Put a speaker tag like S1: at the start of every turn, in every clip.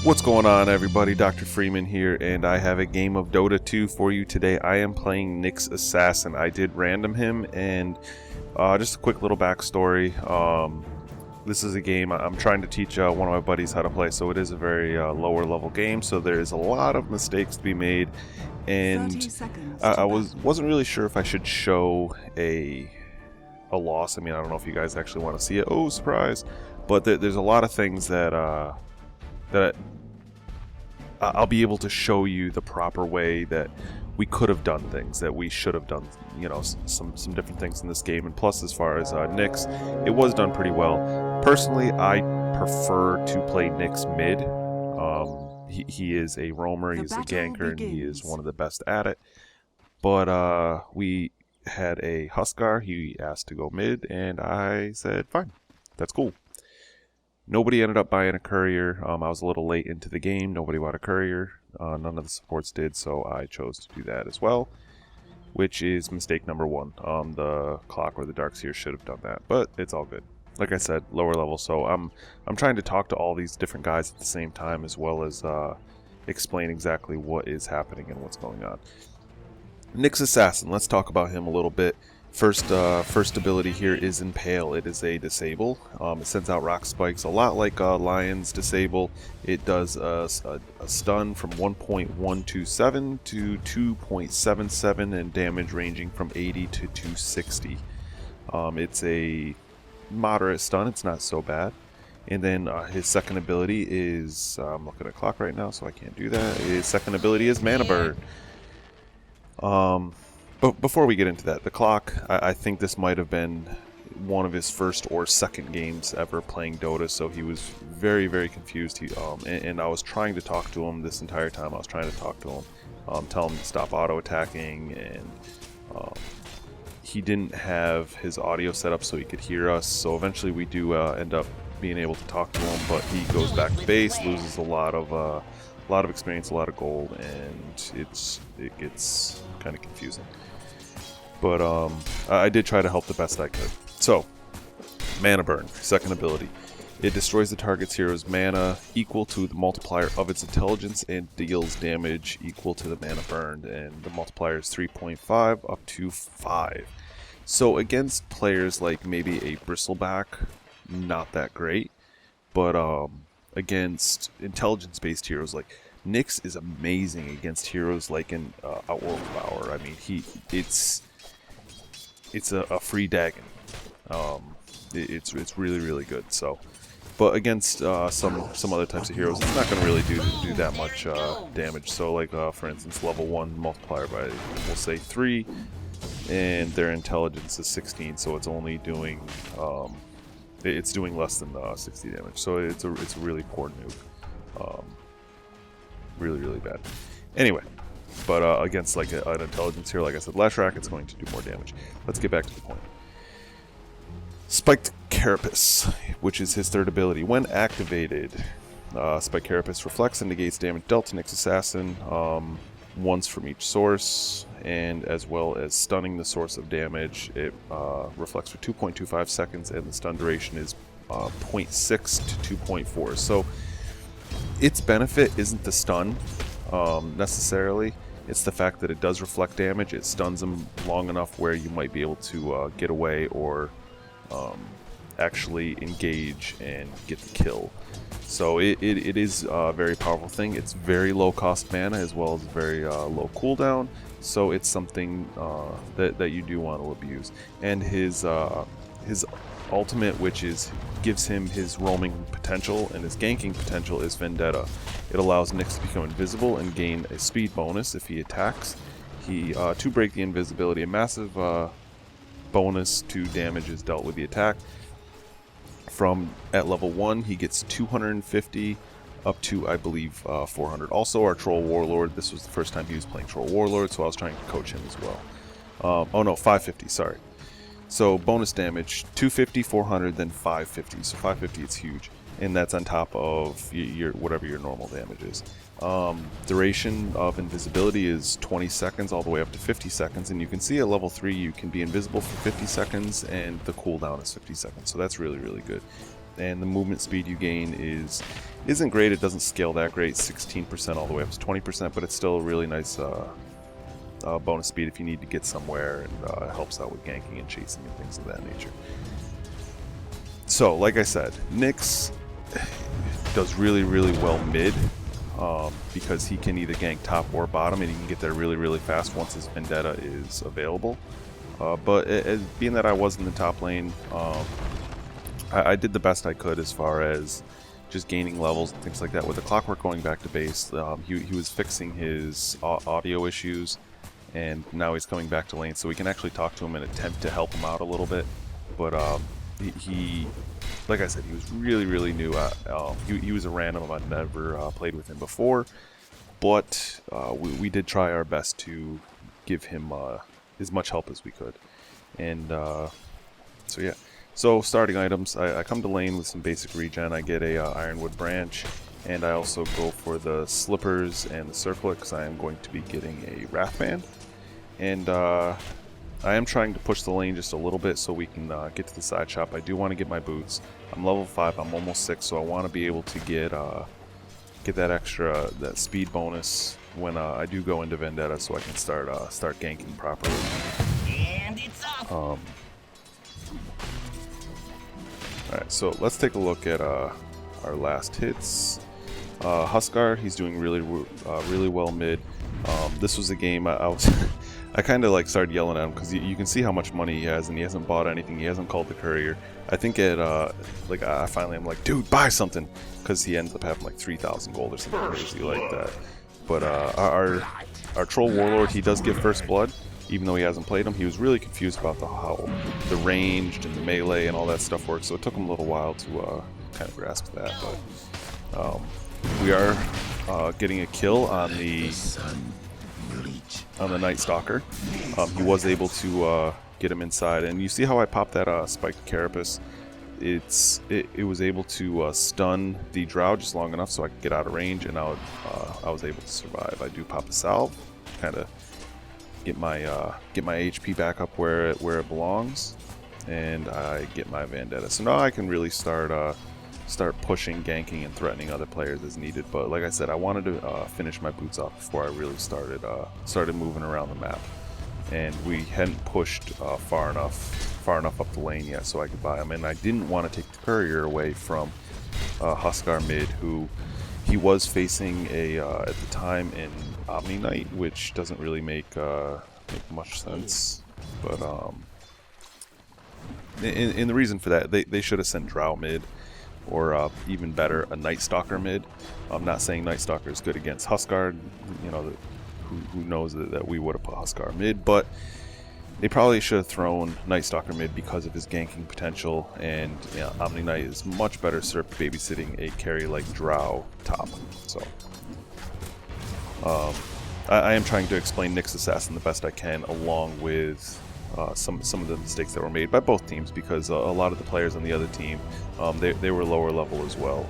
S1: What's going on, everybody? DrFreeman here, and I have a game of Dota 2 for you today. I am playing Nyx Assassin. I did random him, and just a quick little backstory. This is a game I'm trying to teach one of my buddies how to play, so it is a very lower level game, so there's a lot of mistakes to be made, and I wasn't really sure if I should show a loss. I mean, I don't know if you guys actually want to see it. Oh, surprise! But there's a lot of things that I'll be able to show you the proper way that we could have done things, that we should have done, you know, some different things in this game. And plus, as far as Nyx, it was done pretty well. Personally, I prefer to play Nyx mid. He is a roamer, he's a ganker, and he is one of the best at it. But we had a Huskar, he asked to go mid, and I said, fine, that's cool. Nobody ended up buying a courier. I was a little late into the game. Nobody bought a courier. None of the supports did, so I chose to do that as well, which is mistake number one. The Clock or the Darkseer should have done that, but it's all good. Like I said, lower level, so I'm trying to talk to all these different guys at the same time, as well as explain exactly what is happening and what's going on. Nyx Assassin, let's talk about him a little bit. First ability here is Impale. It is a disable. It sends out rock spikes, a lot like Lion's disable. It does a stun from 1.127 to 2.77 and damage ranging from 80 to 260. It's a moderate stun. It's not so bad. And then his second ability is, I'm looking at clock right now, so I can't do that. His second ability is Mana Burn. But before we get into that, the Clock, I think this might have been one of his first or second games ever playing Dota, so he was very, very confused. And I was trying to talk to him this entire time. I was trying to talk to him, tell him to stop auto-attacking, and he didn't have his audio set up so he could hear us, so eventually we do end up being able to talk to him, but he goes back to base, loses a lot of experience, a lot of gold, and it gets kind of confusing. But I did try to help the best I could. So, Mana Burn, second ability. It destroys the target's hero's mana equal to the multiplier of its intelligence and deals damage equal to the mana burned, and the multiplier is 3.5 up to 5. So against players like maybe a Bristleback, not that great, but against intelligence-based heroes like Nyx is amazing against heroes like in Outworld Devourer. I mean, it's a free Dagon. It's really, really good. So, but against some other types of heroes, it's not going to really do that much damage. So, like for instance, level 1 multiplier by, we'll say 3, and their intelligence is 16, so it's only doing it's doing less than 60 damage. So it's a really poor nuke. Really, really bad. Anyway, but against like an intelligence here, like I said, Lashrak, it's going to do more damage. Let's get back to the point. Spiked Carapace, which is his third ability. When activated, Spiked Carapace reflects and negates damage dealt to Nyx Assassin once from each source, and as well as stunning the source of damage. It reflects for 2.25 seconds, and the stun duration is 0.6 to 2.4. So its benefit isn't the stun necessarily. It's the fact that it does reflect damage. It stuns them long enough where you might be able to get away or actually engage and get the kill. So it is a very powerful thing. It's very low cost mana as well as very low cooldown. So it's something that you do want to abuse. And his ultimate, which gives him his roaming potential and his ganking potential, is Vendetta. It allows Nyx to become invisible and gain a speed bonus if he attacks. To break the invisibility, a massive bonus to damage is dealt with the attack. At level 1, he gets 250 up to, I believe, 400. Also, our Troll Warlord, this was the first time he was playing Troll Warlord, so I was trying to coach him as well. Oh no, 550, sorry. So bonus damage, 250, 400, then 550. So 550, it's huge. And that's on top of whatever your normal damage is. Duration of invisibility is 20 seconds all the way up to 50 seconds. And you can see at level 3 you can be invisible for 50 seconds and the cooldown is 50 seconds. So that's really, really good. and the movement speed you gain isn't great. It doesn't scale that great, 16% all the way up to 20%, but it's still a really nice bonus speed if you need to get somewhere, and it helps out with ganking and chasing and things of that nature. So, like I said, Nyx does really, really well mid, because he can either gank top or bottom, and he can get there really, really fast once his Vendetta is available. But being that I was in the top lane, I did the best I could as far as just gaining levels and things like that. With the Clockwork going back to base, he was fixing his audio issues, and now he's coming back to lane, so we can actually talk to him and attempt to help him out a little bit. But he like I said, he was really, really new. He was a random. I'd never played with him before, but we did try our best to give him as much help as we could. And so yeah. So starting items, I come to lane with some basic regen. I get a Ironwood branch, and I also go for the slippers and the circlet because I am going to be getting a Wrathband. And I am trying to push the lane just a little bit so we can get to the side shop. I do want to get my boots. I'm level 5. I'm almost 6, so I want to be able to get that speed bonus when I do go into Vendetta, so I can start ganking properly.
S2: And it's up.
S1: Alright, so let's take a look at our last hits. Huskar, he's doing really well mid. This was a game I was I kind of like started yelling at him because you can see how much money he has, and he hasn't bought anything. He hasn't called the courier. I think at I finally am like, dude, buy something, because he ends up having like 3,000 gold or something crazy like that. But our troll warlord, he does give first blood, even though he hasn't played him. He was really confused about how the ranged and the melee and all that stuff works, so it took him a little while to kind of grasp that. But we are getting a kill on the Night Stalker. He was able to get him inside, and you see how I popped that spiked carapace. It was able to stun the drow just long enough so I could get out of range, and I was able to survive. I do pop a salve, kind of get my HP back up where it belongs, and I get my Vendetta. So now I can really start pushing, ganking, and threatening other players as needed. But like I said, I wanted to finish my boots off before I really started moving around the map, and we hadn't pushed far enough up the lane yet so I could buy him. And I didn't want to take the courier away from Huskar mid, who he was facing at the time an Omni Knight, which doesn't really make much sense. But and the reason for that, they should have sent Drow mid, or even better, a Night Stalker mid. I'm not saying Night Stalker is good against Huskar, you know, who knows that we would have put Huskar mid, but they probably should have thrown Night Stalker mid because of his ganking potential, and you know, Omni Knight is much better served babysitting a carry like Drow top. So I am trying to explain Nyx Assassin the best I can, along with some of the mistakes that were made by both teams, because a lot of the players on the other team, they were lower level as well.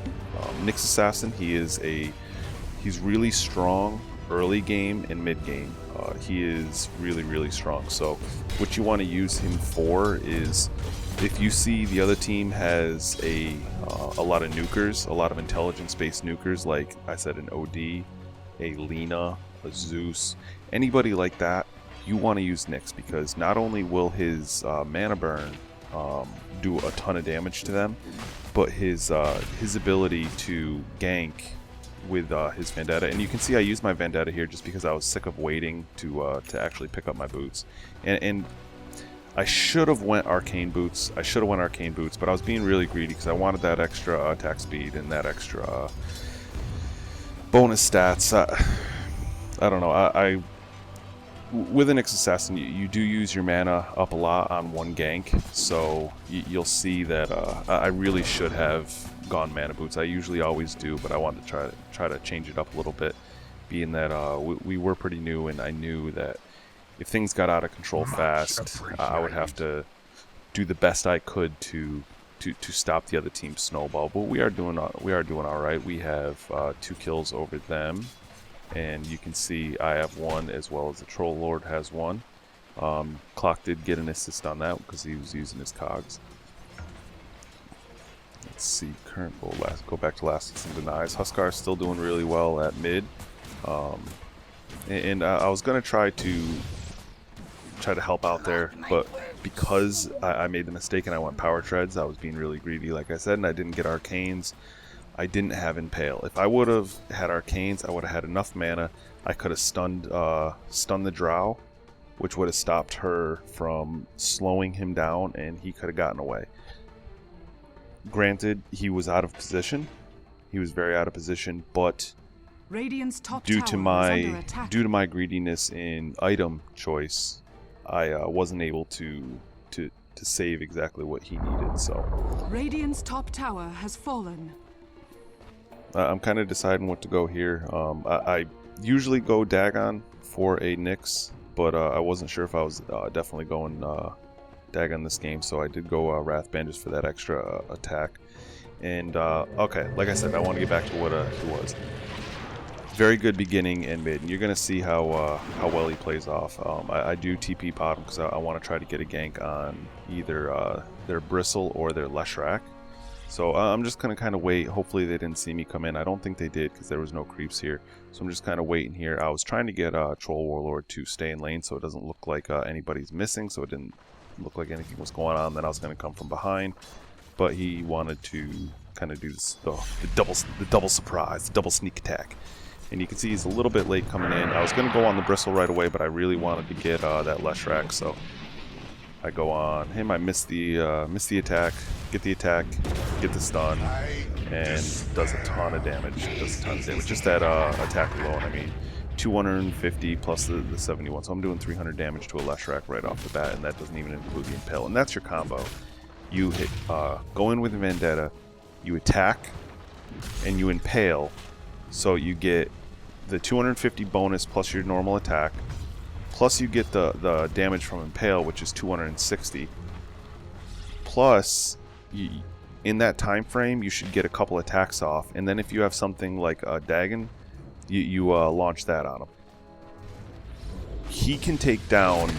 S1: Nyx Assassin, he's really strong early game and mid game. He is really strong. So what you want to use him for is, if you see the other team has a lot of nukers, a lot of intelligence-based nukers, like I said, an OD, a Lina, a Zeus, anybody like that, you want to use Nyx, because not only will his mana burn do a ton of damage to them, but his ability to gank with his Vendetta, and you can see I used my Vendetta here just because I was sick of waiting to actually pick up my boots, and I should have went Arcane Boots. But I was being really greedy because I wanted that extra attack speed and that extra bonus stats. I don't know. With an Nyx Assassin, you do use your mana up a lot on one gank, so you'll see that I really should have gone Mana Boots. I usually always do, but I wanted to try to change it up a little bit, being that we were pretty new, and I knew that if things got out of control fast, I would have to do the best I could to stop the other team's snowball. But we are doing all right. We have 2 kills over them. And you can see I have 1, as well as the Troll Lord has 1. Clock did get an assist on that because he was using his cogs. Let's see, current goal. Go back to last hits and denies. Huskar is still doing really well at mid, and I was gonna try to help out there, but because I made the mistake and I went power treads, I was being really greedy, like I said, and I didn't get arcanes. I didn't have impale. If I would have had arcanes, I would have had enough mana. I could have stunned the drow, which would have stopped her from slowing him down, and he could have gotten away. Granted, he was out of position. He was very out of position, but
S3: Radiant's top
S1: due
S3: tower
S1: to my greediness in item choice, I wasn't able to save exactly what he needed. So
S3: Radiant's top tower has fallen.
S1: I'm kind of deciding what to go here. I usually go Dagon for a Nyx, but I wasn't sure if I was definitely going Dagon this game, so I did go Wrathband just for that extra attack. And okay, like I said, I want to get back to what he was. Very good beginning and mid, and you're going to see how well he plays off. I do TP bottom because I want to try to get a gank on either their Bristle or their Leshrac. So I'm just going to kind of wait. Hopefully they didn't see me come in. I don't think they did because there was no creeps here. So I'm just kind of waiting here. I was trying to get Troll Warlord to stay in lane so it doesn't look like anybody's missing, so it didn't look like anything was going on. Then I was going to come from behind, but he wanted to kind of do this, the double surprise, the double sneak attack. And you can see he's a little bit late coming in. I was going to go on the Bristle right away, but I really wanted to get that Leshrac, so I go on him. I miss the attack, get the stun, and does a ton of damage. Just that attack alone. I mean, 250 plus the 71, so I'm doing 300 damage to a Leshrac right off the bat, and that doesn't even include the impale. And that's your combo. You hit, go in with Vendetta, you attack, and you impale. So you get the 250 bonus plus your normal attack, plus you get the damage from impale, which is 260. Plus, in that time frame, you should get a couple attacks off, and then if you have something like a Dagon, you launch that on him. He can take down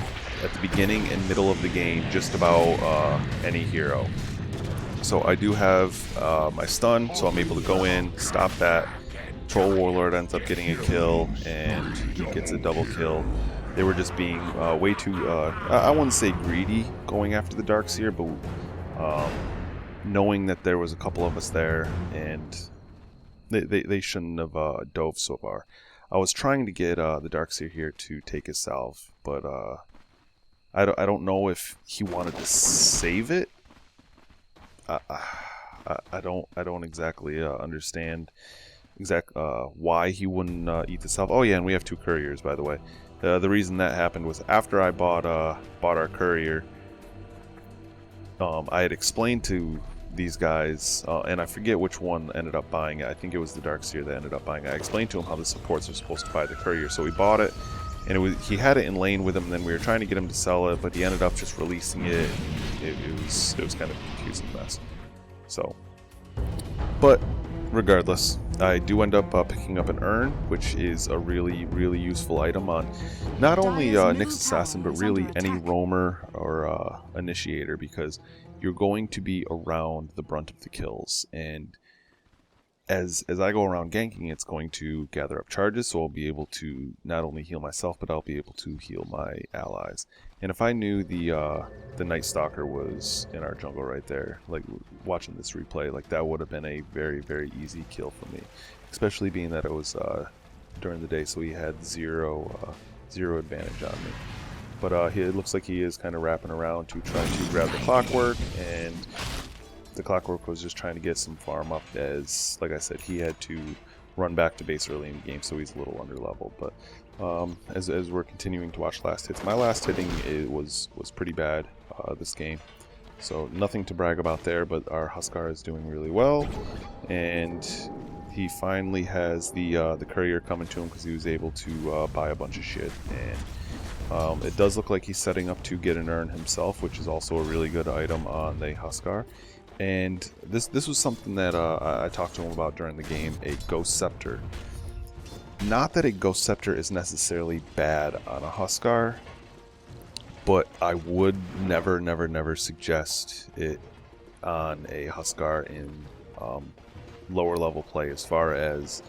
S1: at the beginning and middle of the game just about any hero. So I do have my stun, so I'm able to go in, stop that. Troll Warlord ends up getting a kill, and he gets a double kill. They were just being way too, I wouldn't say greedy going after the Darkseer, but knowing that there was a couple of us there, and they shouldn't have dove so far. I was trying to get the Darkseer here to take his salve, but I don't know if he wanted to save it. I don't exactly understand why he wouldn't eat the salve. Oh yeah, and we have 2 couriers, by the way. The reason that happened was after I bought our courier, I had explained to these guys, and I forget which one ended up buying it. I think it was the Darkseer that ended up buying it. I explained to him how the supports are supposed to buy the courier, so we bought it, and he had it in lane with him, and then we were trying to get him to sell it, but he ended up just releasing it. It was kind of a confusing mess. So, but regardless, I do end up picking up an urn, which is a really, really useful item on not only Nyx Assassin, but really any roamer or initiator, because you're going to be around the brunt of the kills, and as I go around ganking, it's going to gather up charges, so I'll be able to not only heal myself, but I'll be able to heal my allies. And if I knew the Night Stalker was in our jungle right there, like watching this replay, like that would have been a very, very easy kill for me, especially being that it was during the day, so he had zero advantage on me. But it looks like he is kind of wrapping around to try to grab the Clockwork, and the Clockwork was just trying to get some farm up, as, like I said, he had to run back to base early in the game, so he's a little underleveled. But as we're continuing to watch last hits, my last hitting was pretty bad this game, so nothing to brag about there, but our Huskar is doing really well, and he finally has the courier coming to him because he was able to buy a bunch of shit, and it does look like he's setting up to get an urn himself, which is also a really good item on the Huskar. And this was something that I talked to him about during the game, a Ghost Scepter. Not that a Ghost Scepter is necessarily bad on a Huskar, but I would never suggest it on a Huskar in lower level play, as far as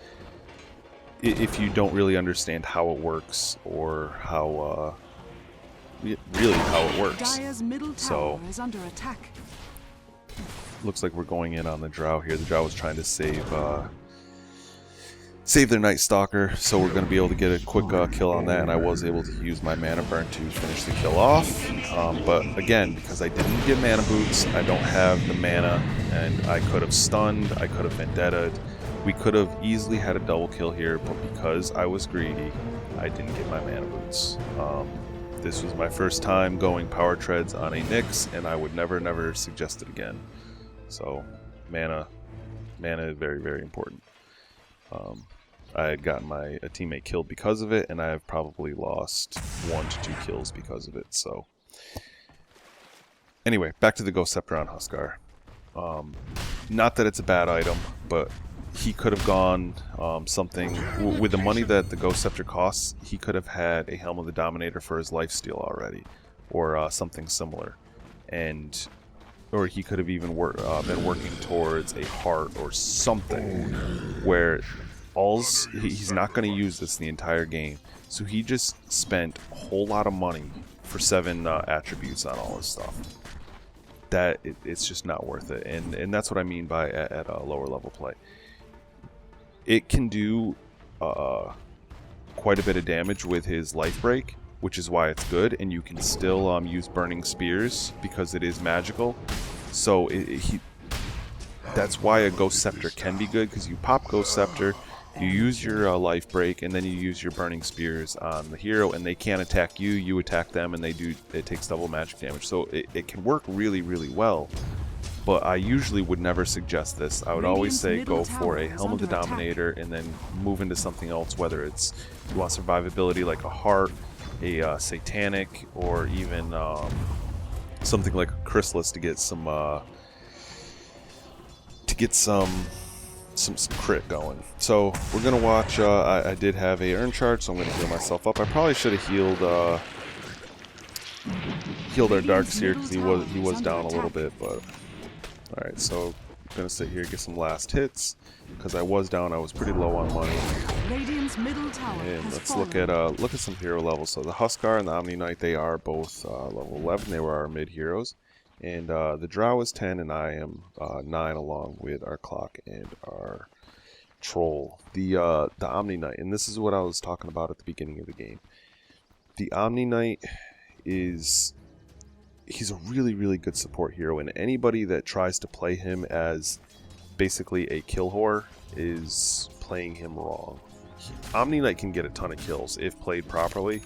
S1: if you don't really understand how it works or how really how it works.
S3: Dire's middle tower is under attack.
S1: Looks like we're going in on the Drow here. The Drow was trying to save their Night Stalker, so we're going to be able to get a quick kill on that, and I was able to use my mana burn to finish the kill off. But again, because I didn't get mana boots, I don't have the mana, and I could have stunned, I could have vendetta'd. We could have easily had a double kill here, but because I was greedy, I didn't get my mana boots. This was my first time going power treads on a Nyx, and I would never suggest it again. So, mana is very, very important. I had gotten a teammate killed because of it, and I have probably lost 1 to 2 kills because of it. So, anyway, back to the Ghost Scepter on Huskar. Not that it's a bad item, but he could have gone something with the money that the Ghost Scepter costs. He could have had a Helm of the Dominator for his lifesteal already, or something similar, or he could have even been working towards a heart or something, where he's not going to use this the entire game. So he just spent a whole lot of money for 7 attributes on all his stuff. It's just not worth it, and that's what I mean by at a lower level play. It can do quite a bit of damage with his life break, which is why it's good, and you can still use burning spears because it is magical. So that's why a Ghost Scepter can be good, because you pop Ghost Scepter, you use your life break, and then you use your burning spears on the hero, and they can't attack you, you attack them, and it takes double magic damage. So it can work really, really well. But I usually would never suggest this. I would always say go for a Helm of the Dominator and then move into something else, whether it's you want survivability like a Heart, a Satanic, or even something like a Chrysalis to get some crit going. So we're gonna watch. I did have a Urn Charge, so I'm gonna heal myself up. I probably should have healed our Darkseer because he was down a little bit, but. Alright, so I'm going to sit here and get some last hits, because I was down, I was pretty low on money.
S3: Radiant's middle tower
S1: And
S3: has
S1: let's
S3: fallen.
S1: look at some hero levels. So the Huskar and the Omni Knight, they are both level 11, they were our mid heroes. And the Drow is 10, and I am 9, along with our Clock and our Troll. The Omni Knight, and this is what I was talking about at the beginning of the game. The Omni Knight he's a really, really good support hero, and anybody that tries to play him as basically a kill whore is playing him wrong. Omni Knight can get a ton of kills if played properly,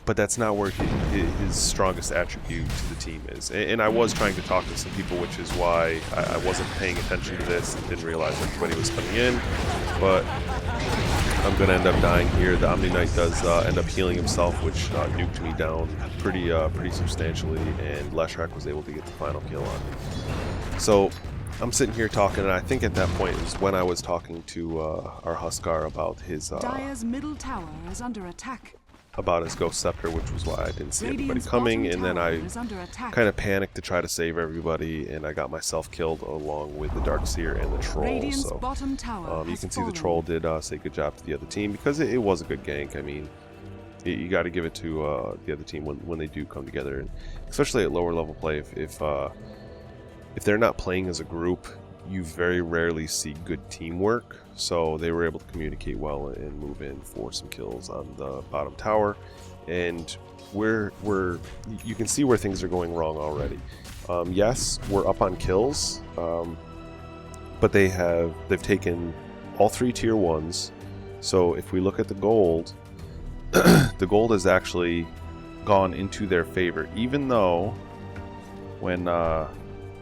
S1: but that's not where his strongest attribute to the team is. And I was trying to talk to some people, which is why I wasn't paying attention to this and didn't realize everybody was coming in, but I'm going to end up dying here. The Omni Knight does end up healing himself, which nuked me down pretty substantially, and Leshrac was able to get the final kill on me. So I'm sitting here talking, and I think at that point is when I was talking to our Huskar about his
S3: Dire's middle tower is under attack.
S1: about his Ghost Scepter, which was why I didn't see anybody coming, and then I kind of panicked to try to save everybody, and I got myself killed along with the Darkseer and the Troll.
S3: Radiant's
S1: So
S3: bottom tower
S1: you
S3: has
S1: can see the
S3: fallen.
S1: Troll did say good job to the other team, because it was a good gank. I mean, you got to give it to the other team when they do come together, and especially at lower level play. If they're not playing as a group, you very rarely see good teamwork. So they were able to communicate well and move in for some kills on the bottom tower, and you can see where things are going wrong already. Yes, we're up on kills, but they've taken all 3 tier 1s. So if we look at the gold, the gold has actually gone into their favor, even though when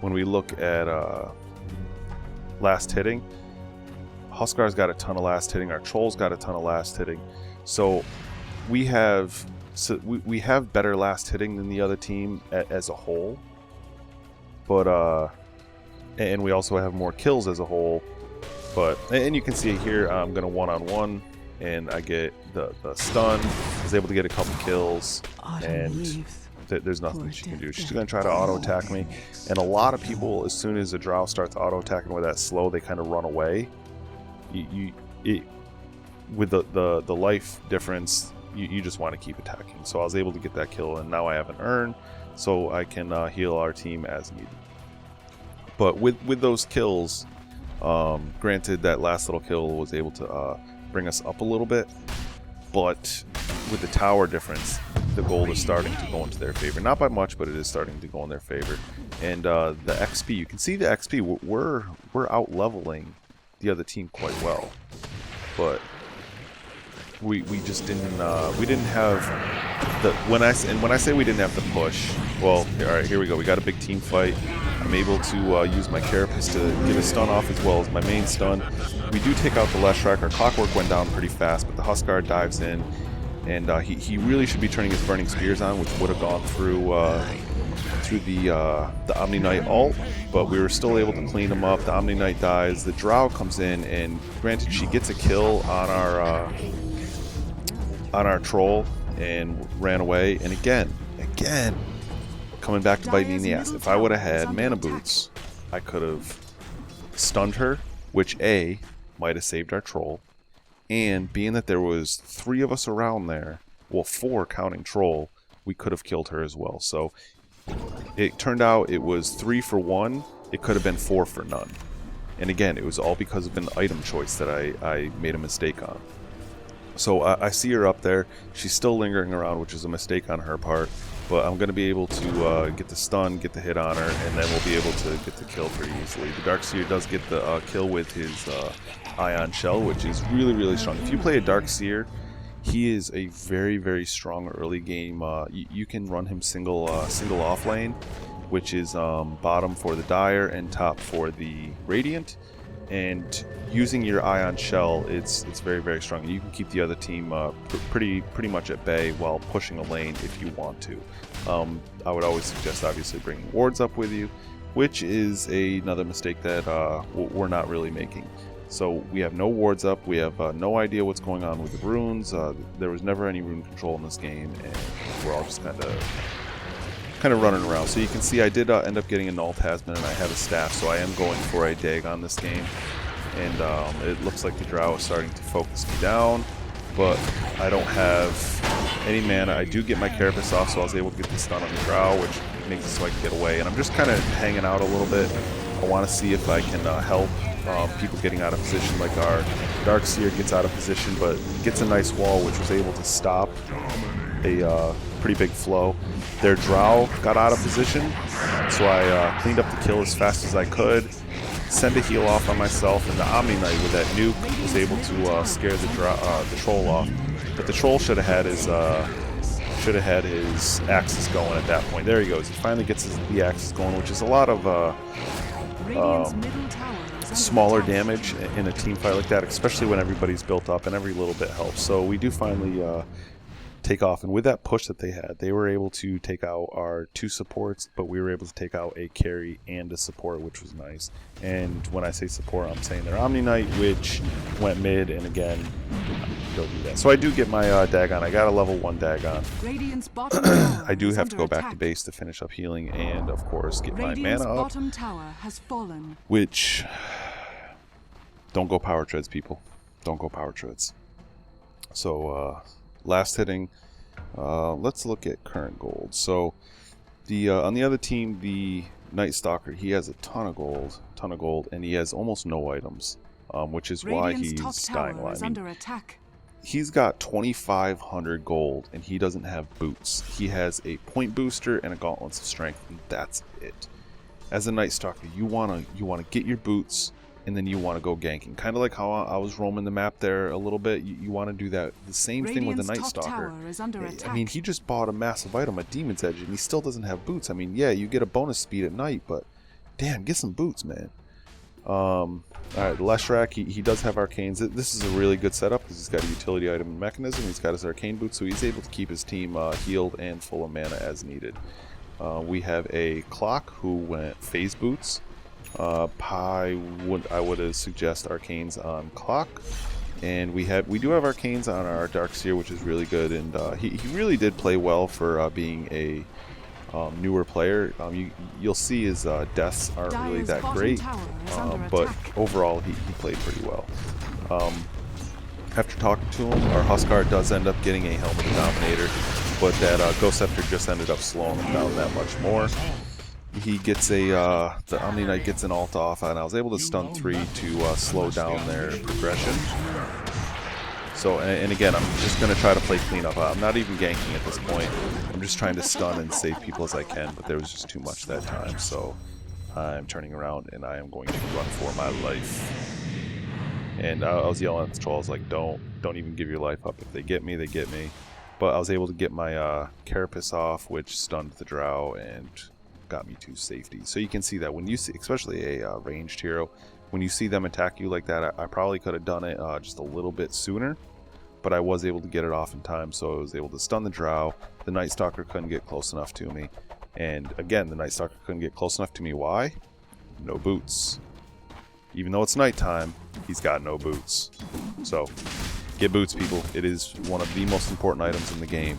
S1: we look at last hitting, Huskar's got a ton of last hitting, our Troll's got a ton of last hitting. So we have better last hitting than the other team as a whole. But and we also have more kills as a whole. And you can see here, I'm gonna one-on-one, and I get the stun. I was able to get a couple kills, and there's nothing that she can do. She's going to try to auto-attack me. And a lot of people, as soon as a drow starts auto-attacking with that slow, they kind of run away. With the life difference, you just want to keep attacking. So I was able to get that kill, and now I have an urn, so I can heal our team as needed. But with those kills, granted that last little kill was able to bring us up a little bit, but with the tower difference, the gold is starting to go into their favor. Not by much, but it is starting to go in their favor. And the XP, you can see the XP. We're out leveling the other team quite well, but we just didn't have the when I say we didn't have the push. Well, all right, here we go. We got a big team fight. I'm able to use my carapace to get a stun off as well as my main stun. We do take out the Leshrac. Our clockwork went down pretty fast, but the Huskar dives in, and he really should be turning his burning spears on, which would have gone through the Omni Knight ult, but we were still able to clean him up. The Omni Knight dies. The Drow comes in, and granted, she gets a kill on our troll and ran away. And again, coming back to bite me in the ass. If I would have had mana boots, I could have stunned her, which A, might have saved our troll, and being that there was 3 of us around there, well, 4 counting troll, we could have killed her as well. So it turned out it was 3 for 1. It could have been 4 for none. And again, it was all because of an item choice that I made a mistake on. So I see her up there. She's still lingering around, which is a mistake on her part. But I'm going to be able to get the stun, get the hit on her, and then we'll be able to get the kill pretty easily. The Darkseer does get the kill with his Ion Shell, which is really, really strong. If you play a Darkseer, he is a very, very strong early game. You can run him single off lane, which is bottom for the Dire and top for the Radiant. And using your Ion Shell, it's very, very strong. You can keep the other team pretty much at bay while pushing a lane if you want to. I would always suggest, obviously, bringing wards up with you, which is another mistake that we're not really making. So we have no wards up. We have no idea what's going on with the runes. There was never any rune control in this game, and we're all just kind of running around. So you can see I did end up getting a Null Tasman, and I have a staff, so I am going for a Dagon this game. And it looks like the Drow is starting to focus me down, but I don't have any mana. I do get my Carapace off, so I was able to get the stun on the Drow, which makes it so I can get away. And I'm just kind of hanging out a little bit. I want to see if I can help people getting out of position, like our Darkseer gets out of position, but gets a nice wall, which was able to stop a pretty big flow. Their Drow got out of position, so I cleaned up the kill as fast as I could, send a heal off on myself, and the Omni Knight with that nuke was able to scare the troll off. But the troll should have had his axes going at that point. There he goes. He finally gets the axes going, which is a lot of smaller damage in a team fight like that, especially when everybody's built up and every little bit helps. So we do finally take off, and with that push that they had, they were able to take out our 2 supports, but we were able to take out a carry and a support, which was nice. And when I say support, I'm saying their Omni Knight, which went mid, and again, go do that. So I do get my Dagon. I got a level 1 Dagon. I do have to go back to base to finish up healing, and of course get my mana up,
S3: bottom tower has fallen.
S1: which, don't go power treads, people. Don't go power treads. So last hitting, let's look at current gold. So the on the other team, the Night Stalker, he has a ton of gold, and he has almost no items, which is why he's dying a lot. I mean, he's got 2,500 gold, and he doesn't have boots. He has a point booster and a gauntlets of strength, and that's it. As a Night Stalker, you wanna get your boots, and then you want to go ganking. Kind of like how I was roaming the map there a little bit. You want to do that. The same thing with the Night Stalker. I mean, he just bought a massive item, a Demon's Edge, and he still doesn't have boots. I mean, yeah, you get a bonus speed at night, but damn, get some boots, man. Alright, the Leshrac, he does have arcanes. This is a really good setup because he's got a utility item and mechanism. He's got his arcane boots, so he's able to keep his team healed and full of mana as needed. We have a Clock who went phase boots. I would suggest arcanes on Clock, and we do have arcanes on our Darkseer, which is really good, and he really did play well for being a newer player, you'll see his deaths aren't really that great, but overall he played pretty well. After talking to him, our Huskar does end up getting a Helmet of Dominator, but that Ghost Scepter just ended up slowing him down that much more. He gets the Omni Knight gets an ult off, and I was able to stun 3 to slow down their progression. So, and again, I'm just going to try to play cleanup. I'm not even ganking at this point. I'm just trying to stun and save people as I can, but there was just too much that time, so I'm turning around and I am going to run for my life. And I was yelling at the troll, I was like, don't even give your life up. If they get me, they get me. But I was able to get my Carapace off, which stunned the Drow and got me to safety. So you can see that when you see, especially a ranged hero, when you see them attack you like that, I probably could have done it just a little bit sooner. But I was able to get it off in time, so I was able to stun the Drow. The Night Stalker couldn't get close enough to me. And again, the Night Stalker couldn't get close enough to me. Why? No boots. Even though it's nighttime, he's got no boots. So, get boots, people. It is one of the most important items in the game.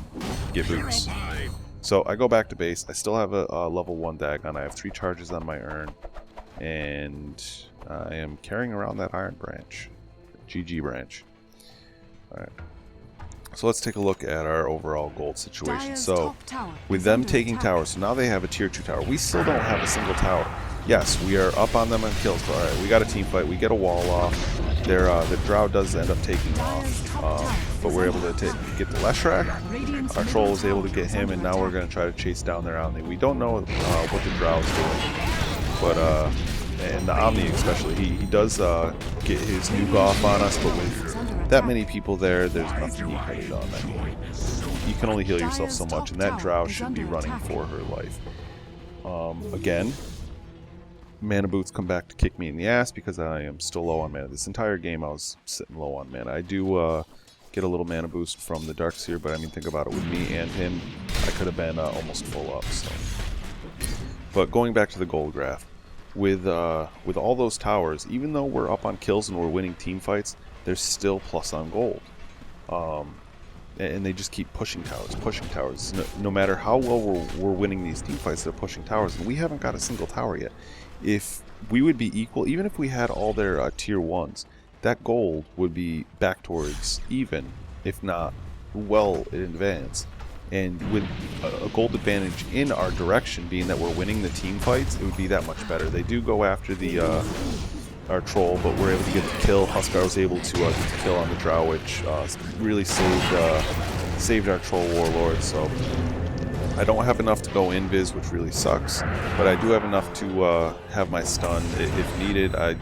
S1: Get boots. So, I go back to base. I still have a level 1 Dagon. I have 3 charges on my urn. And I am carrying around that Iron Branch. GG branch. Alright. So let's take a look at our overall gold situation. So, with them taking towers, so now they have a tier 2 tower. We still don't have a single tower. Yes, we are up on them on kills, but alright, we got a team fight. We get a wall off. The Drow does end up taking off, but we're able to get the Leshrac. Our troll was able to get him, and now we're going to try to chase down their Omni. We don't know what the Drow is doing, but and the Omni especially, he does get his nuke off on us, but with that many people there, there's nothing he could have done. I mean, you can only heal yourself so much, and that Drow should be running for her life. Again, mana boots come back to kick me in the ass because I am still low on mana. This entire game I was sitting low on mana. I do get a little mana boost from the Darkseer, but I mean, think about it, with me and him, I could have been almost full up. So. But going back to the gold graph, with all those towers, even though we're up on kills and we're winning team fights, there's still plus on gold. And they just keep pushing towers. No matter how well we're winning these team fights, they're pushing towers, and we haven't got a single tower yet. If we would be equal, even if we had all their tier 1s, that gold would be back towards even, if not well in advance. And with a gold advantage in our direction, being that we're winning the team fights, it would be that much better. They do go after our troll, but we're able to get the kill. Huskar was able to get the kill on the Drow, which really saved our troll warlord. So I don't have enough to go invis, which really sucks, but I do have enough to have my stun. If needed, I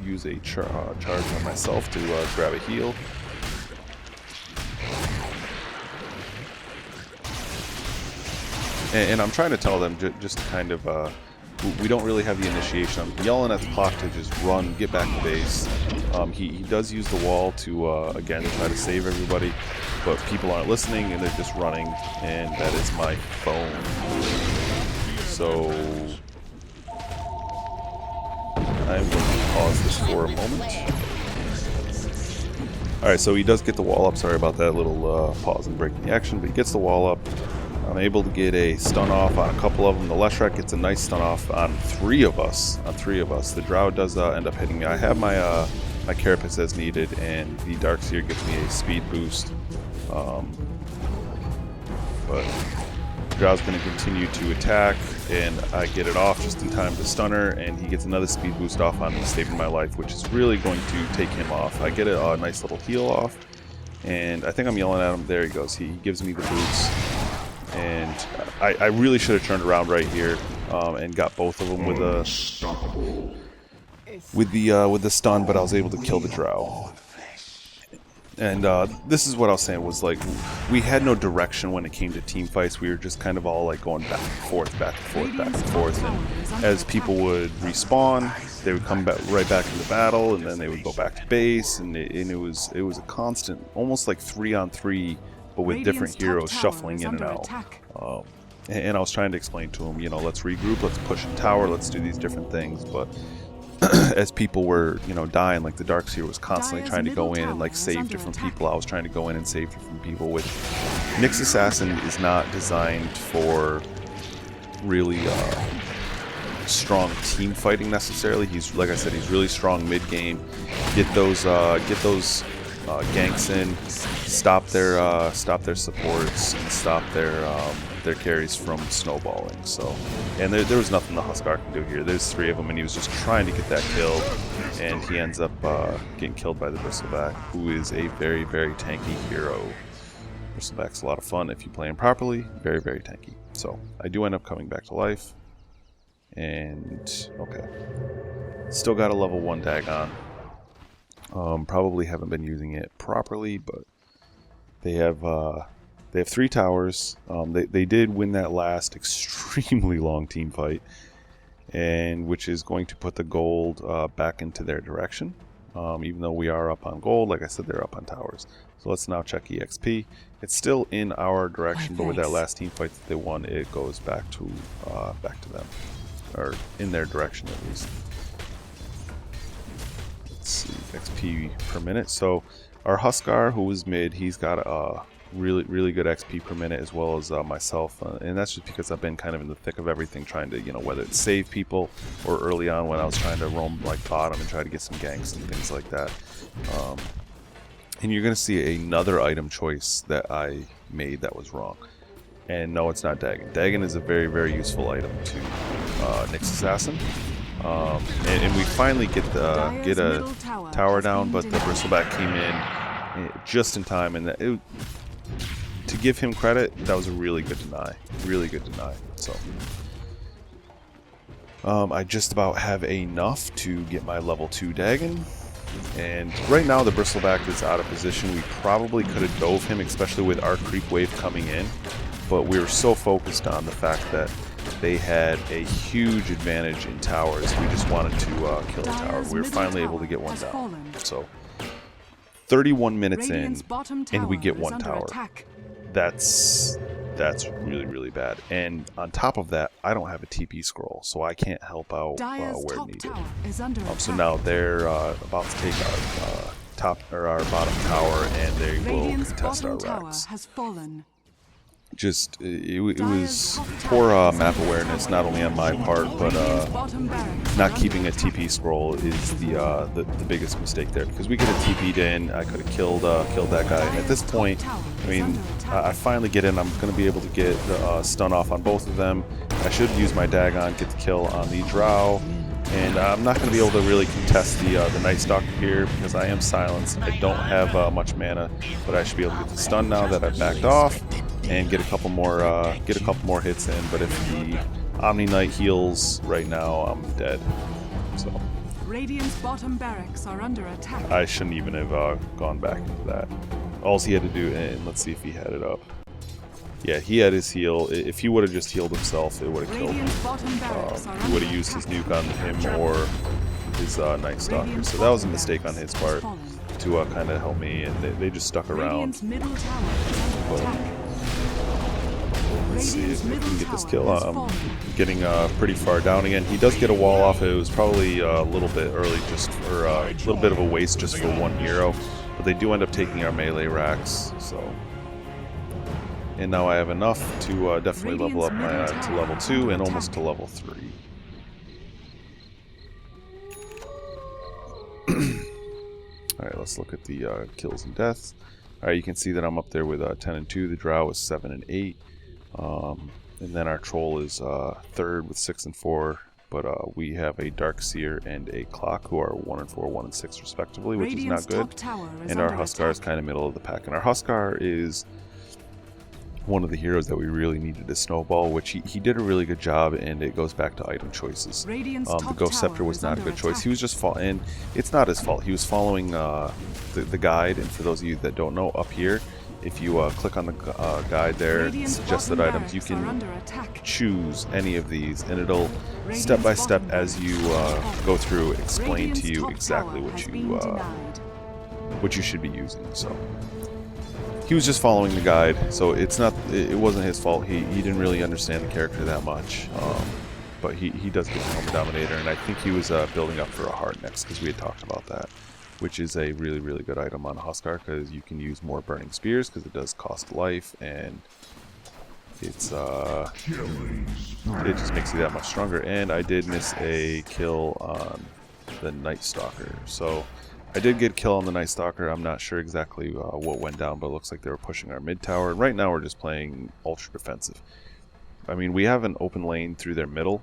S1: use a charge on myself to grab a heal. And I'm trying to tell them just to kind of, we don't really have the initiation. I'm yelling at the clock to just run, get back to base. He does use the wall to, again, try to save everybody, but people aren't listening and they're just running, and that is my phone. So, I'm going to pause this for a moment. Alright, so he does get the wall up. Sorry about that little pause and breaking the action, but he gets the wall up. I'm able to get a stun off on a couple of them. The Leshrac gets a nice stun off on 3 of us. The Drow does end up hitting me. I have my my Carapace as needed, and the Darkseer gives me a speed boost. But the Drow's going to continue to attack, and I get it off just in time to stun her, and he gets another speed boost off on me, saving my life, which is really going to take him off. I get a nice little heal off, and I think I'm yelling at him. There he goes. He gives me the boots. And I really should have turned around right here and got both of them with the stun, but I was able to kill the Drow. And this is what I was saying, was like, we had no direction when it came to team fights. We were just kind of all like going back and forth, back and forth, back and forth. And as people would respawn, they would come back right back into battle, and then they would go back to base, and it was a constant, almost like 3-on-3. But with different heroes shuffling in and out. And I was trying to explain to him, let's regroup, let's push a tower, let's do these different things. But as people were, dying, like the Darkseer was constantly trying to go in and like save different people. I was trying to go in and save different people, which Nyx Assassin is not designed for really strong team fighting necessarily. He's, like I said, he's really strong mid game. Get those ganks in, stop their supports, and stop their carries from snowballing. So, and there was nothing the Huskar can do here. There's 3 of them, and he was just trying to get that kill, and he ends up getting killed by the Bristleback, who is a very, very tanky hero. Bristleback's a lot of fun if you play him properly. Very, very tanky. So I do end up coming back to life, and okay, still got a level 1 Dagon. Probably haven't been using it properly, but they have 3 towers. They did win that last extremely long team fight, and which is going to put the gold back into their direction. Even though we are up on gold, like I said, they're up on towers. So let's now check EXP. It's still in our direction, but with that last team fight that they won, it goes back to them, or in their direction at least. Let's see, XP per minute. So our Huskar, who was mid, he's got a really good XP per minute, as well as myself, and that's just because I've been kind of in the thick of everything, trying to, you know, whether it's save people or early on when I was trying to roam like bottom and try to get some ganks and things like that. And you're going to see another item choice that I made that was wrong. And no, it's not Dagon. Dagon is a very, very useful item to Nyx Assassin. And we finally get a tower down, but the Bristleback came in just in time, and to give him credit, that was a really good deny. Really good deny. So I just about have enough to get my level 2 Dagon. And right now the Bristleback is out of position. We probably could have dove him, especially with our creep wave coming in, but we were so focused on the fact that they had a huge advantage in towers. We just wanted to kill a tower. We were finally able to get one down. So 31 minutes in, and we get 1 tower. That's really bad. And on top of that, I don't have a TP scroll, so I can't help out where needed. So now they're about to take our bottom tower, and they will contest our racks. Just it was poor map awareness, not only on my part, but not keeping a TP scroll is the biggest mistake there, because we could have TP'd in. I could have killed that guy, and at this point, I mean, I finally get in. I'm going to be able to get the stun off on both of them. I should use my Dagon, get the kill on the Drow, and I'm not going to be able to really contest the Night Stalker here because I am silenced. I don't have much mana, but I should be able to get the stun now that I've backed off, and get a couple more hits in. But if the Omni Knight heals right now, I'm dead. So
S3: Radiant's bottom barracks are under attack.
S1: I shouldn't even have gone back into that. All he had to do, and let's see if he had it up. Yeah, he had his heal. If he would have just healed himself, it would have killed him. He would have used his nuke on him or his Night Stalker. So that was a mistake on his part to kind of help me, and they just stuck around. But let's see if we can get this kill. I'm getting pretty far down again. He does get a wall off. It was probably a little bit early, just for a little bit of a waste just for 1 hero. But they do end up taking our melee racks. So, and now I have enough to definitely level up to level 2 and almost to level 3. Alright, let's look at the kills and deaths. Alright, you can see that I'm up there with 10 and 2. The Drow is 7 and 8. And then our Troll is 3rd with 6 and 4. But we have a Darkseer and a Clock who are 1 and 4, 1 and 6 respectively, which is not good. And our Huskar is kind of middle of the pack. And our Huskar is one of the heroes that we really needed to snowball, which he did a really good job, and it goes back to item choices. The Ghost Scepter was not a good choice. He was just and it's not his fault. He was following the guide, and for those of you that don't know, up here, if you click on the guide there, suggested items, you can choose any of these, and it'll step by step as you go through explain to you exactly what you should be using. So he was just following the guide, so it wasn't his fault. He didn't really understand the character that much, but he does get the Helmet Dominator, and I think he was building up for a Heart next, because we had talked about that, which is a really good item on Huskar, because you can use more Burning Spears, because it does cost life, and it's it just makes you that much stronger. And I did miss a kill on the Night Stalker, so I did get a kill on the Night Stalker. I'm not sure exactly what went down, but it looks like they were pushing our mid tower. And right now we're just playing ultra defensive. I mean, we have an open lane through their middle,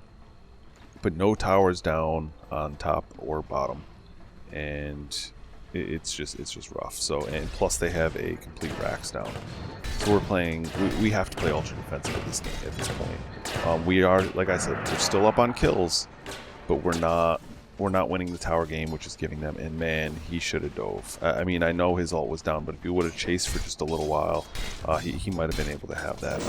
S1: but no towers down on top or bottom, and it's just rough. So, and plus they have a complete racks down. So we're playing. We have to play ultra defensive at this point. We are, like I said, we're still up on kills, but we're not winning the tower game, which is giving them. And man, he should have dove. I mean, I know his ult was down, but if he would have chased for just a little while, he might have been able to have that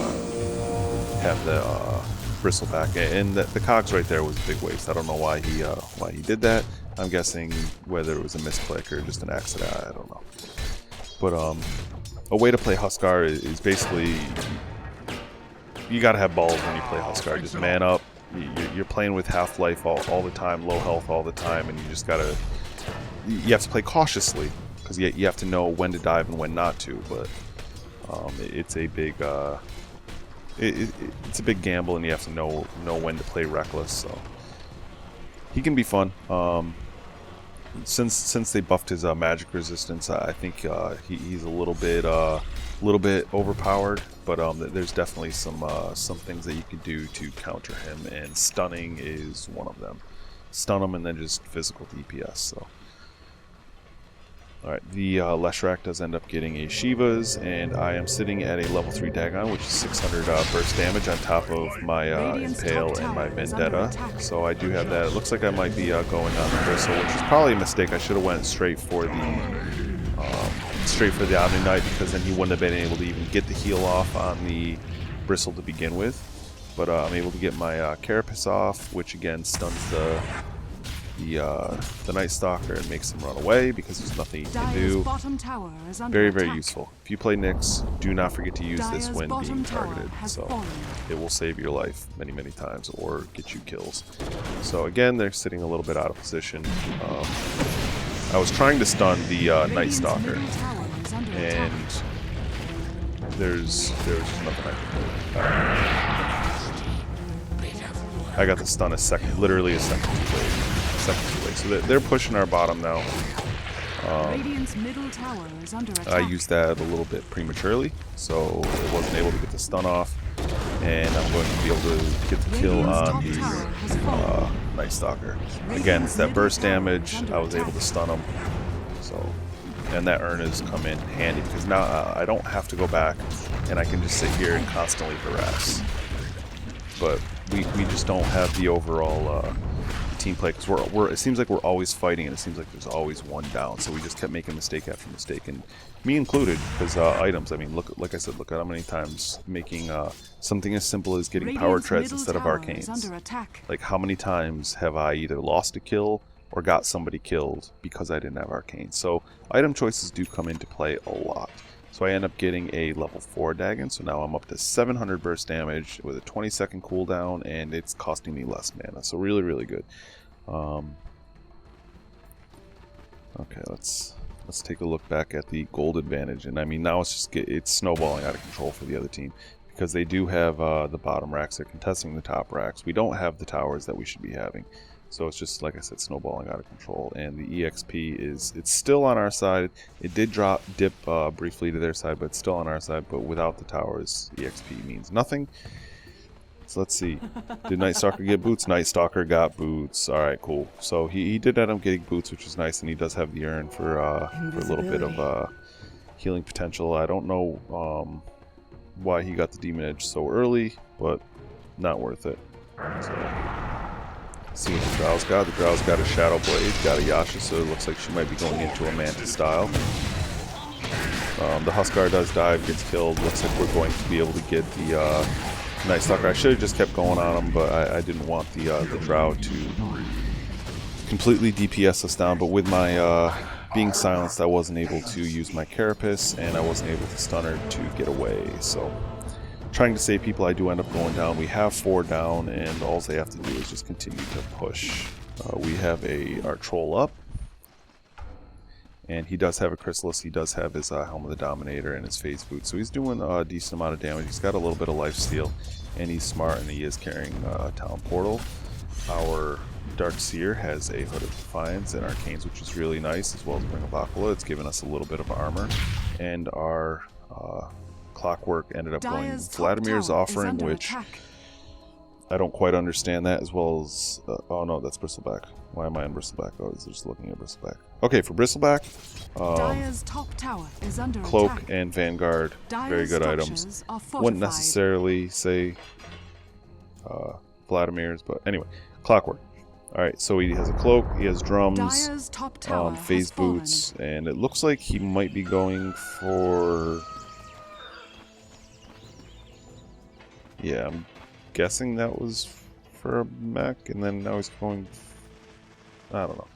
S1: bristle back. And the cogs right there was a big waste. I don't know why he did that. I'm guessing whether it was a misclick or just an accident. I don't know. But a way to play Huskar is basically you got to have balls when you play Huskar. Just man up. You're playing with half-life all the time, low health all the time, and you have to play cautiously because you have to know when to dive and when not to. But it's a big it's a big gamble, and you have to know when to play reckless. So he can be fun. Since they buffed his magic resistance, I think he's a little bit overpowered. But there's definitely some things that you can do to counter him, and stunning is one of them. Stun him and then just physical DPS. So, all right, the Leshrac does end up getting a Shiva's, and I am sitting at a level 3 Dagon, which is 600 burst damage on top of my Impale and my Vendetta. So I do have that. It looks like I might be going on the Bristle, which is probably a mistake. I should have went straight for the Omni Knight, because then he wouldn't have been able to even get the heal off on the Bristle to begin with. But I'm able to get my Carapace off, which again stuns the Night Stalker and makes him run away because there's nothing you can do. Very, very useful. If you play Nyx, do not forget to use this when being targeted. So it will save your life many, many times or get you kills. So again, they're sitting a little bit out of position. I was trying to stun the Night Stalker, and there's nothing I can do. I got the stun literally a second too late. So they're pushing our bottom now. I used that a little bit prematurely, so I wasn't able to get the stun off, and I'm going to be able to get the kill on the Night Stalker. Again, it's that burst damage. I was able to stun him. So, and that urn has come in handy because now I don't have to go back, and I can just sit here and constantly harass. But we just don't have the overall team play, because it seems like we're always fighting, and it seems like there's always one down. So we just kept making mistake after mistake, and me included, because items. I mean, like I said, look at how many times making something as simple as getting power treads instead of arcanes. Like how many times have I either lost a kill or got somebody killed because I didn't have arcane? So item choices do come into play a lot. So I end up getting a level 4 Dagon, so now I'm up to 700 burst damage with a 20-second cooldown, and it's costing me less mana, so really, really good. Okay, let's take a look back at the gold advantage, and I mean now it's snowballing out of control for the other team, because they do have the bottom racks. They're contesting the top racks. We don't have the towers that we should be having. So it's just, like I said, snowballing out of control. And the EXP it's still on our side. It did dip briefly to their side, but it's still on our side. But without the towers, EXP means nothing. So let's see. Did Night Stalker get boots? Night Stalker got boots. Alright, cool. So he did end up getting boots, which is nice. And he does have the urn for a little bit of healing potential. I don't know why he got the Demon Edge so early, but not worth it. So, see what the Drow's got. The Drow's got a Shadow Blade, got a Yasha, so it looks like she might be going into a Manta style. The Huskar does dive, gets killed. Looks like we're going to be able to get the Night Stalker. I should have just kept going on him, but I didn't want the Drow to completely DPS us down. But with my being silenced, I wasn't able to use my Carapace, and I wasn't able to stun her to get away. So trying to save people, I do end up going down. We have 4 down, and all they have to do is just continue to push. We have our troll up, And he does have a Chrysalis, he does have his Helm of the Dominator and his Phase Boot. So he's doing a decent amount of damage. He's got a little bit of lifesteal, and he's smart, and he is carrying Talon Portal. Our Dark Seer has a Hood of Defiance and Arcanes, which is really nice, as well as Ring of Aquila. It's giving us a little bit of armor. And our Clockwork ended up going Vladimir's Offering, which I don't quite understand that, as well as... oh no, that's Bristleback. Why am I on Bristleback? Oh, I was just looking at Bristleback. Okay, for Bristleback,
S3: Dire's top tower is under
S1: Cloak
S3: attack.
S1: and Vanguard, very good items. Wouldn't necessarily say Vladimir's, but anyway, Clockwork. Alright, so he has a Cloak, he has drums, Phase Boots, and it looks like he might be going for... yeah, I'm guessing that was for a mech, and then now he's going... I don't know.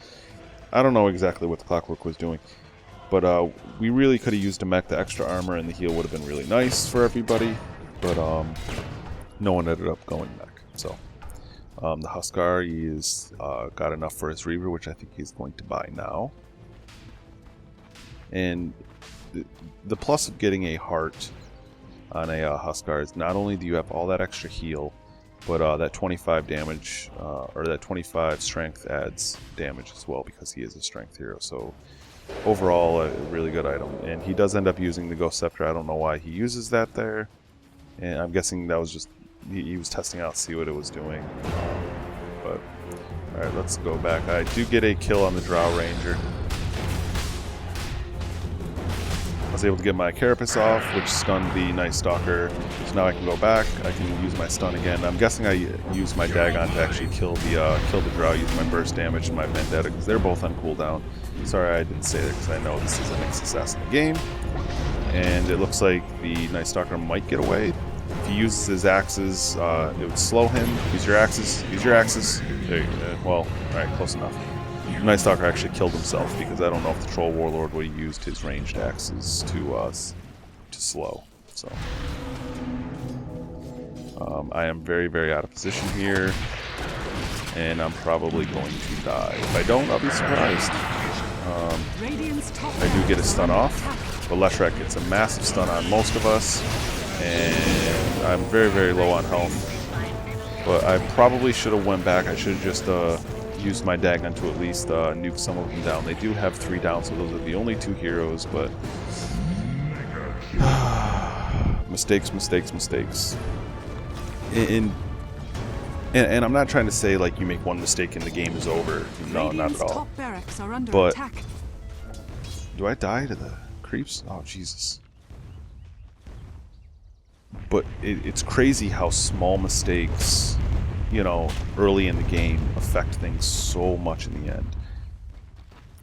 S1: I don't know exactly what the Clockwork was doing, but we really could have used a mech. The extra armor and the heal would have been really nice for everybody, but no one ended up going mech. So the Huskar, he's got enough for his Reaver, which I think he's going to buy now. And the plus of getting a heart on a Huskar is not only do you have all that extra heal, but that 25 damage, or that 25 strength adds damage as well, because he is a strength hero. So overall, a really good item. And he does end up using the Ghost Scepter. I don't know why he uses that there. And I'm guessing that was just, he was testing out to see what it was doing. But, alright, let's go back. I do get a kill on the Drow Ranger. I was able to get my Carapace off, which stunned the Night Stalker. So now I can go back. I can use my stun again. I'm guessing I used my Dagon to actually kill the Drow, use my burst damage and my Vendetta, because they're both on cooldown. Sorry I didn't say that, because I know this is a Nyx Assassin game. And it looks like the Night Stalker might get away. If he uses his axes, it would slow him. Use your axes. Use your axes. There you go. Well, alright, close enough. Night Stalker actually killed himself, because I don't know if the Troll Warlord would have used his ranged axes to slow. So I am very, very out of position here, and I'm probably going to die. If I don't, I'll be surprised. I do get a stun off, but Leshrac gets a massive stun on most of us, and I'm very, very low on health. But I probably should have went back. I should have just used my Dagon to at least nuke some of them down. They do have 3 down, so those are the only 2 heroes, but mistakes, mistakes, mistakes. And I'm not trying to say like you make one mistake and the game is over. No, not at all. But do I die to the creeps? Oh Jesus. But it's crazy how small mistakes, you know, early in the game affect things so much in the end.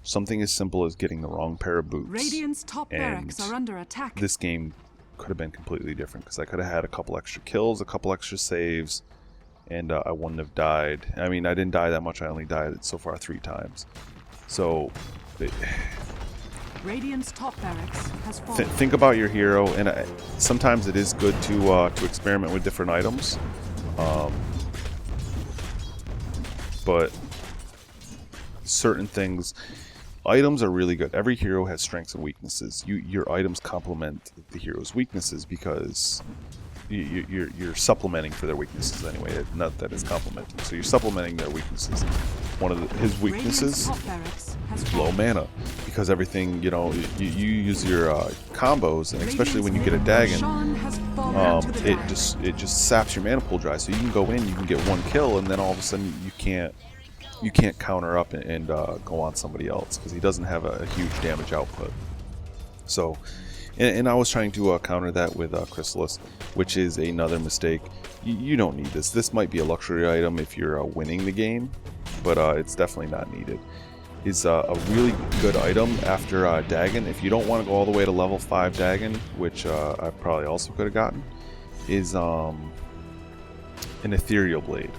S1: Something as simple as getting the wrong pair of boots.
S3: Radiant's top barracks are under attack.
S1: This game could have been completely different, because I could have had a couple extra kills, a couple extra saves, and I wouldn't have died. I mean, I didn't die that much. I only died so far 3 times. So
S3: Radiant's top barracks has fallen.
S1: Think about your hero, and sometimes it is good to experiment with different items. But certain things, items are really good. Every hero has strengths and weaknesses. Your items complement the hero's weaknesses, because you're supplementing for their weaknesses anyway. Not that it's complementing. So you're supplementing their weaknesses. One of his weaknesses is low mana, because everything, you know, you use your combos, and especially when you get a Dagon, it just saps your mana pool dry. So you can go in, you can get 1 kill, and then all of a sudden you can't counter up and go on somebody else, because he doesn't have a huge damage output. So, and I was trying to counter that with Chrysalis, which is another mistake. You don't need this. This might be a luxury item if you're winning the game, but it's definitely not needed. Is a really good item after Dagon. If you don't want to go all the way to level 5 Dagon, which I probably also could have gotten, is an Ethereal Blade.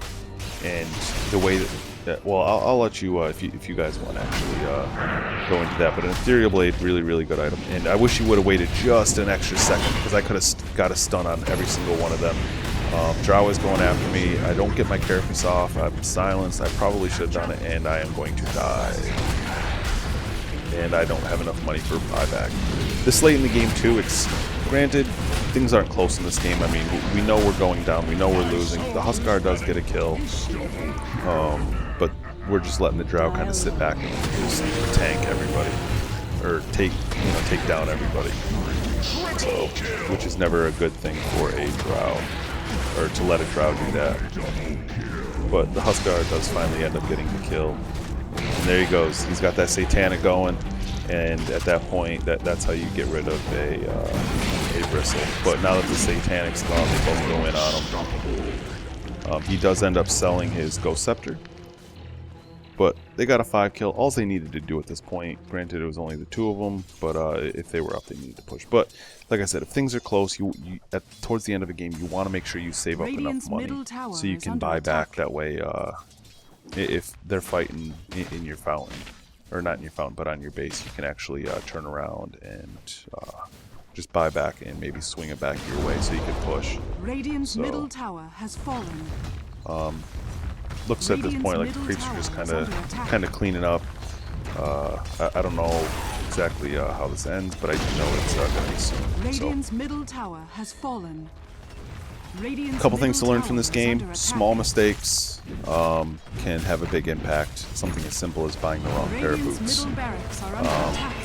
S1: And the way that, well, I'll let you, if you guys want to actually go into that, but an Ethereal Blade, really, really good item. And I wish you would have waited just an extra second, because I could have got a stun on every single one of them. Drow is going after me. I don't get my Carapace off. I'm silenced. I probably should have done it, and I am going to die. and I don't have enough money for buyback. This late in the game too, it's granted things aren't close in this game. I mean, we know we're going down, we know we're losing. The Huskar does get a kill, but we're just letting the Drow kind of sit back and just tank everybody, or take down everybody. So, which is never a good thing for a Drow, or to let a Drow do that. But the Huskar does finally end up getting the kill. And there he goes. He's got that Satanic going, and at that point, that's how you get rid of a Bristle. But now that the Satanic's gone, they both go in on him. He does end up selling his Ghost Scepter, but they got a 5 kill. All they needed to do at this point, granted it was only the 2 of them, but if they were up, they needed to push. But like I said, if things are close, towards the end of the game, you want to make sure you save up enough money so you can buy back. That way, if they're fighting in your fountain, or not in your fountain, but on your base, you can actually turn around and just buy back and maybe swing it back your way so you can push.
S3: Radiant's middle tower has fallen.
S1: Looks at this point like the creeps are just kind of cleaning up. I don't know exactly how this ends, but I do know it's going to be soon.
S3: Radiant's middle tower has fallen.
S1: A couple things to learn from this game. Small mistakes can have a big impact. Something as simple as buying the wrong pair of boots.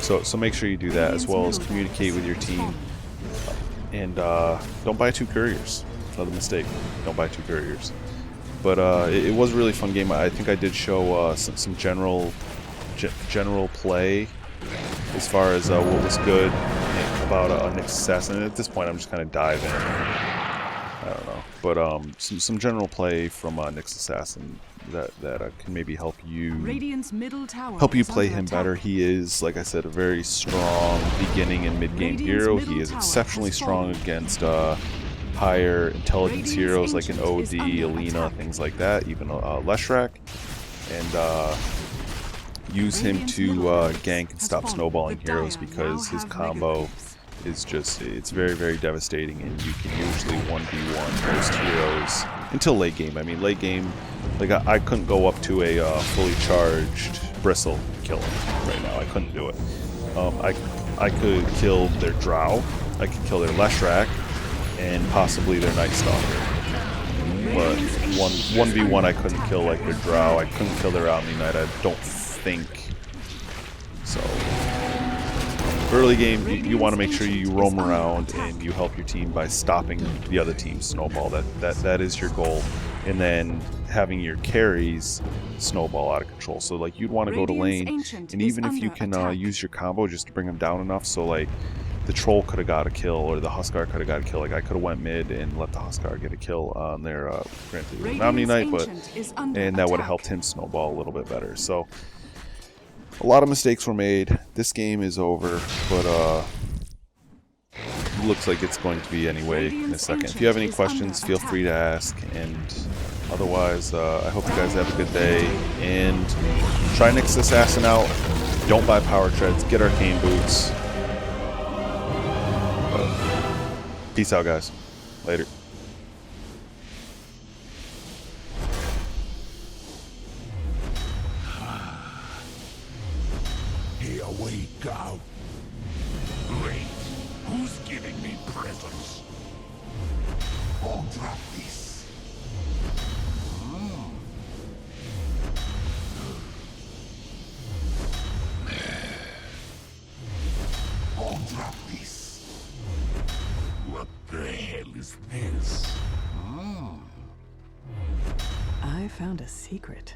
S1: So make sure you do that, as well as communicate with your team. And don't buy 2 couriers. Another mistake. Don't buy 2 couriers. But it was a really fun game. I think I did show some general play as far as what was good about a Nyx Assassin. And at this point, I'm just kind of diving. I don't know, but some general play from Nyx Assassin that can maybe help you play him better. He is, like I said, a very strong beginning and mid-game hero. He is exceptionally strong against higher intelligence heroes like an OD, Lina, things like that, even Leshrac, and use him to gank and stop snowballing heroes, because his combo is just, it's very, very devastating, and you can usually 1v1 most heroes until late game. I mean, late game, like I couldn't go up to a fully charged Bristle and kill him right now. I couldn't do it. I could kill their Drow, I could kill their Leshrac, and possibly their Night Stalker. But 1v1 I couldn't kill like their Drow, I couldn't kill their Omni Knight, I don't think. So early game, you want to make sure you roam around and you help your team by stopping the other team's snowball. That is your goal. And then having your carries snowball out of control. So like you'd want to go to lane, and even if you can use your combo just to bring them down enough, so like the troll could have got a kill, or the Huskar could have got a kill. Like I could have went mid and let the Huskar get a kill on their granted Omni Knight, and that would have helped him snowball a little bit better. So a lot of mistakes were made. This game is over, but it looks like it's going to be anyway in a second. If you have any questions, feel free to ask, and otherwise, I hope you guys have a good day, and try Nyx Assassin out. Don't buy power treads, get arcane boots. Peace out, guys. Later.
S2: Here we go. Great. Who's giving me presents? I'll drop this. I'll drop this. What the hell is this?
S4: I found a secret.